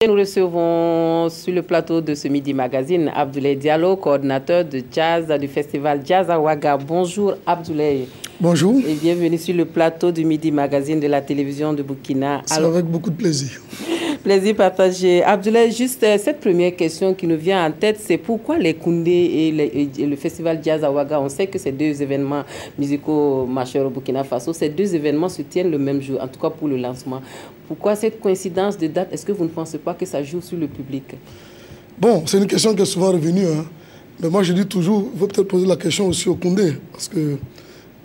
Nous recevons sur le plateau de ce Midi Magazine Abdoulaye Diallo, coordinateur de jazz du festival Jazz à Ouaga. Bonjour Abdoulaye. Bonjour. Et bienvenue sur le plateau du Midi Magazine de la télévision de Burkina. C'est avec beaucoup de plaisir. Plaisir partagé. Abdoulaye, juste cette première question qui nous vient en tête, c'est pourquoi les Koundé et le festival Jazz à Ouaga, on sait que ces deux événements musicaux majeurs au Burkina Faso, ces deux événements se tiennent le même jour, en tout cas pour le lancement. Pourquoi cette coïncidence de date? Est-ce que vous ne pensez pas que ça joue sur le public? Bon, c'est une question qui est souvent revenue. Hein. Mais moi, je dis toujours, il faut peut-être poser la question aussi au Koundé. Parce que,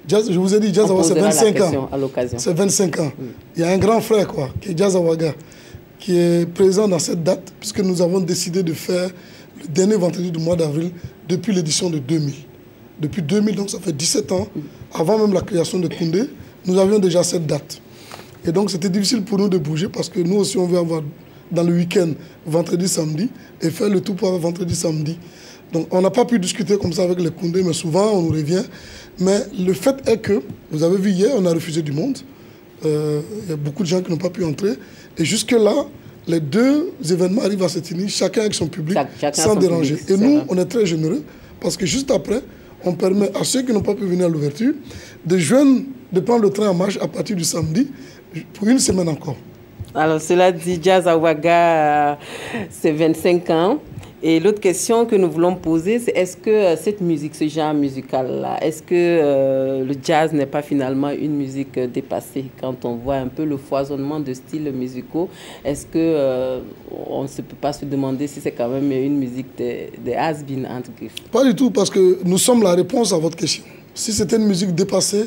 Jazz, je vous ai dit, Jazz à Ouaga, c'est 25 ans. C'est 25 ans. Il y a un grand frère, quoi, qui est Jazz à Ouaga, qui est présent dans cette date, puisque nous avons décidé de faire le dernier vendredi du mois d'avril depuis l'édition de 2000. Depuis 2000, donc ça fait 17 ans, avant même la création de Koundé, nous avions déjà cette date. Et donc c'était difficile pour nous de bouger parce que nous aussi on veut avoir dans le week-end, vendredi, samedi, et faire le tout pour avoir vendredi, samedi. Donc on n'a pas pu discuter comme ça avec les Koundé, mais souvent on nous revient. Mais le fait est que, vous avez vu hier, on a refusé du monde. Il y a beaucoup de gens qui n'ont pas pu entrer. Et jusque-là, les deux événements arrivent à se tenir, chacun avec son public, sans déranger. Public, et nous, on est très généreux parce que juste après, on permet à ceux qui n'ont pas pu venir à l'ouverture de prendre le train en marche à partir du samedi pour une semaine encore. Alors, cela dit, Jazz à Ouaga, c'est 25 ans. Et l'autre question que nous voulons poser, c'est est-ce que cette musique, ce genre musical-là, est-ce que le jazz n'est pas finalement une musique dépassée quand on voit un peu le foisonnement de styles musicaux? Est-ce qu'on ne peut pas se demander si c'est quand même une musique des has-been, entre griffes? Pas du tout, parce que nous sommes la réponse à votre question. Si c'était une musique dépassée,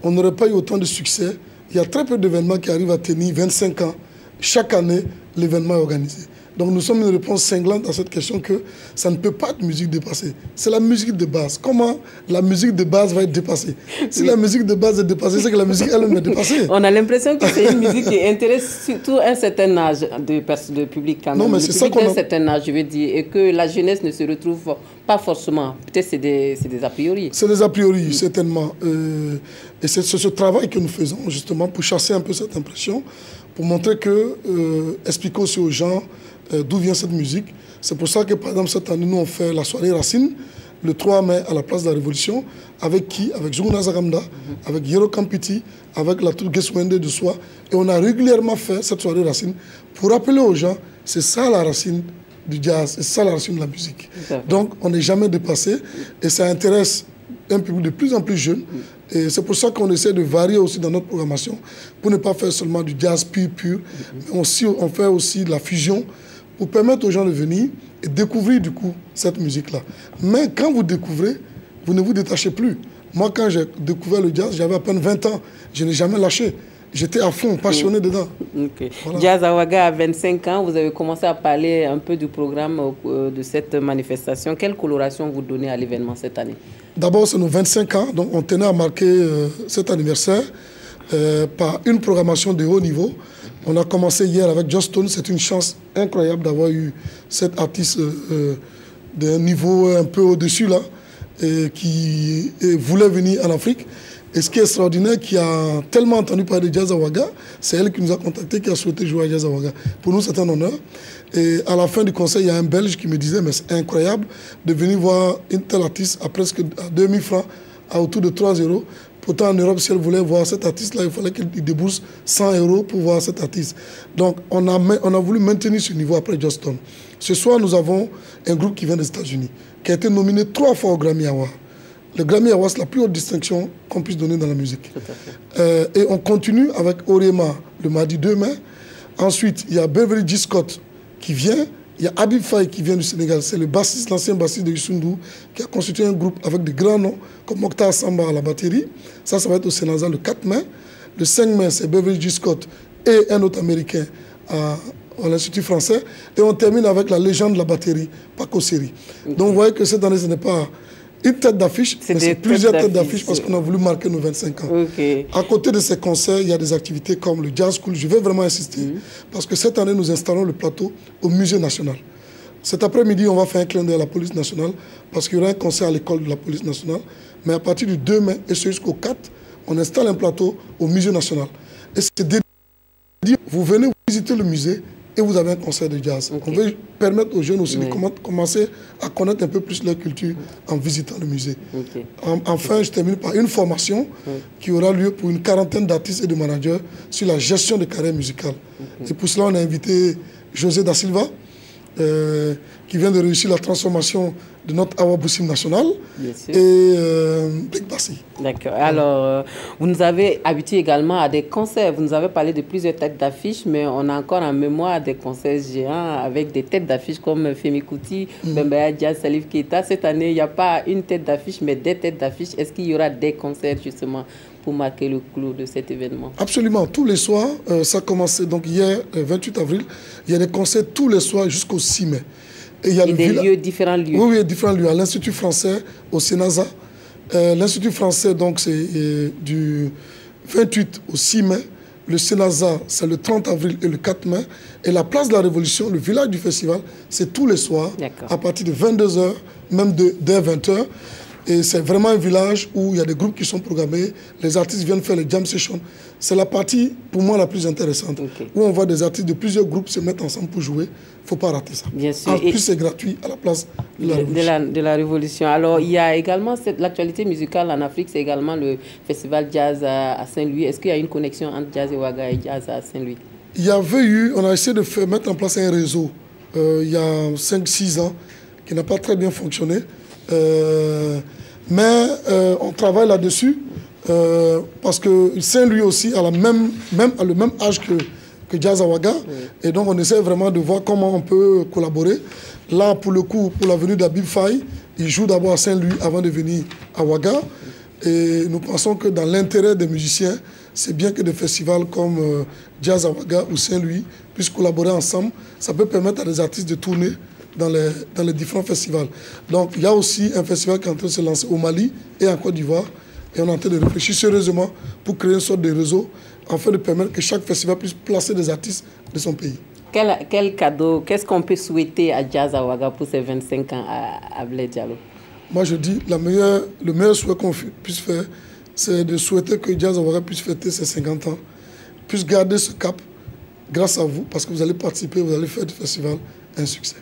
on n'aurait pas eu autant de succès. Il y a très peu d'événements qui arrivent à tenir 25 ans. Chaque année, l'événement est organisé. Donc nous sommes une réponse cinglante à cette question que ça ne peut pas être musique dépassée. C'est la musique de base. Comment la musique de base va être dépassée? Si la musique de base est dépassée, c'est que la musique elle-même est dépassée. On a l'impression que c'est une musique qui intéresse surtout un certain âge de public quand même. Non, mais c'est ça qu'on a... un certain âge, je veux dire, et que la jeunesse ne se retrouve pas forcément. Peut-être c'est des a priori. C'est des a priori, certainement. Et c'est ce travail que nous faisons justement pour chasser un peu cette impression, pour montrer que, expliquer aussi aux gens d'où vient cette musique. C'est pour ça que, par exemple, cette année, nous, on fait la soirée Racine, le 3 mai, à la place de la Révolution. Avec qui? Avec Zougouna Zagamda, avec Yero Kampiti, avec la tour Geswende de Soie. Et on a régulièrement fait cette soirée Racine pour rappeler aux gens, c'est ça la racine du jazz, c'est ça la racine de la musique. Donc, on n'est jamais dépassé et ça intéresse un public de plus en plus jeune. Et c'est pour ça qu'on essaie de varier aussi dans notre programmation, pour ne pas faire seulement du jazz pur, mais aussi, on fait aussi de la fusion, pour permettre aux gens de venir et découvrir du coup cette musique-là. Mais quand vous découvrez, vous ne vous détachez plus. Moi, quand j'ai découvert le jazz, j'avais à peine 20 ans. Je n'ai jamais lâché. J'étais à fond, passionné dedans. Okay. Voilà. Jazz à Ouaga à 25 ans, vous avez commencé à parler un peu du programme de cette manifestation. Quelle coloration vous donnez à l'événement cette année? D'abord, c'est nos 25 ans, donc on tenait à marquer cet anniversaire par une programmation de haut niveau. On a commencé hier avec Just Stone. C'est une chance incroyable d'avoir eu cet artiste d'un niveau un peu au-dessus là, qui voulait venir en Afrique. Et ce qui est extraordinaire, qui a tellement entendu parler de Jazz à Ouaga, c'est elle qui nous a contacté, qui a souhaité jouer à Jazz à Ouaga. Pour nous, c'est un honneur. Et à la fin du concert, il y a un Belge qui me disait, mais c'est incroyable de venir voir une telle artiste à presque 2000 francs, à autour de 3 €. Pourtant, en Europe, si elle voulait voir cet artiste-là, il fallait qu'il débourse 100 € pour voir cet artiste. Donc, on a voulu maintenir ce niveau après Just Stone. Ce soir, nous avons un groupe qui vient des États-Unis, qui a été nominé 3 fois au Grammy Award. Le Grammy Award, c'est la plus haute distinction qu'on puisse donner dans la musique. Et on continue avec Orema le mardi 2 mai. Ensuite, il y a Beverly G. Scott qui vient. Il y a Habib Faye qui vient du Sénégal. C'est le bassiste, l'ancien bassiste de Youssou, qui a constitué un groupe avec de grands noms, comme Mokhtar Samba à la batterie. Ça va être au Sénégal le 4 mai. Le 5 mai, c'est Beverly G. Scott et un autre Américain à l'Institut français. Et on termine avec la légende de la batterie, Paco Seri. Donc vous voyez que cette année, ce n'est pas une tête d'affiche, mais c'est plusieurs têtes d'affiche parce qu'on a voulu marquer nos 25 ans. À côté de ces concerts, il y a des activités comme le Jazz School. Je vais vraiment insister parce que cette année, nous installons le plateau au Musée national. Cet après-midi, on va faire un clin d'œil à la police nationale parce qu'il y aura un concert à l'école de la police nationale. Mais à partir du 2 mai et jusqu'au 4, on installe un plateau au Musée national. Et c'est dédié. Vous venez visiter le musée et vous avez un concert de jazz. On veut permettre aux jeunes aussi de commencer à connaître un peu plus leur culture en visitant le musée. Enfin, je termine par une formation qui aura lieu pour une quarantaine d'artistes et de managers sur la gestion de carrière musicale. Et pour cela, on a invité José Da Silva, qui vient de réussir la transformation de notre Awa Boussim national, et Big Bassi. D'accord. Alors, vous nous avez habitués également à des concerts. Vous nous avez parlé de plusieurs têtes d'affiche, mais on a encore en mémoire des concerts géants avec des têtes d'affiche comme Femi Kuti, Bembaya Jazz, Salif Keita. Cette année, il n'y a pas une tête d'affiche, mais des têtes d'affiche. Est-ce qu'il y aura des concerts justement pour marquer le clou de cet événement? Absolument. Tous les soirs, ça a commencé donc hier, 28 avril, il y a des concerts tous les soirs jusqu'au 6 mai. Et il y a différents lieux. Oui, différents lieux. À l'Institut français, au Sénasa. L'Institut français, donc, c'est du 28 au 6 mai. Le Sénasa, c'est le 30 avril et le 4 mai. Et la place de la Révolution, le village du festival, c'est tous les soirs, à partir de 22 h, même dès 20 h. Et c'est vraiment un village où il y a des groupes qui sont programmés. Les artistes viennent faire les jam sessions. C'est la partie, pour moi, la plus intéressante. Où on voit des artistes de plusieurs groupes se mettre ensemble pour jouer. Il ne faut pas rater ça. Bien sûr. En plus, c'est gratuit à la place de la Révolution. De la Révolution. Alors, il y a également l'actualité musicale en Afrique, c'est également le festival jazz à Saint-Louis. Est-ce qu'il y a une connexion entre Jazz et Ouaga et Jazz à Saint-Louis? Il y avait eu, on a essayé de mettre en place un réseau il y a 5-6 ans qui n'a pas très bien fonctionné. Mais on travaille là-dessus parce que Saint-Louis aussi a le même âge que Jazz à Ouaga. Et donc on essaie vraiment de voir comment on peut collaborer. Là, pour le coup, pour la venue d'Habib Faye, il joue d'abord à Saint-Louis avant de venir à Ouaga. Et nous pensons que dans l'intérêt des musiciens, c'est bien que des festivals comme Jazz à Ouaga ou Saint-Louis puissent collaborer ensemble. Ça peut permettre à des artistes de tourner dans les différents festivals. Donc il y a aussi un festival qui est en train de se lancer au Mali et en Côte d'Ivoire. Et on est en train de réfléchir sérieusement pour créer une sorte de réseau afin de permettre que chaque festival puisse placer des artistes de son pays. Quel cadeau, qu'est-ce qu'on peut souhaiter à Jazz à Ouaga pour ses 25 ans à Blé Diallo? Moi je dis, le meilleur souhait qu'on puisse faire, c'est de souhaiter que Jazz à Ouaga puisse fêter ses 50 ans, puisse garder ce cap grâce à vous, parce que vous allez participer, vous allez faire du festival un succès.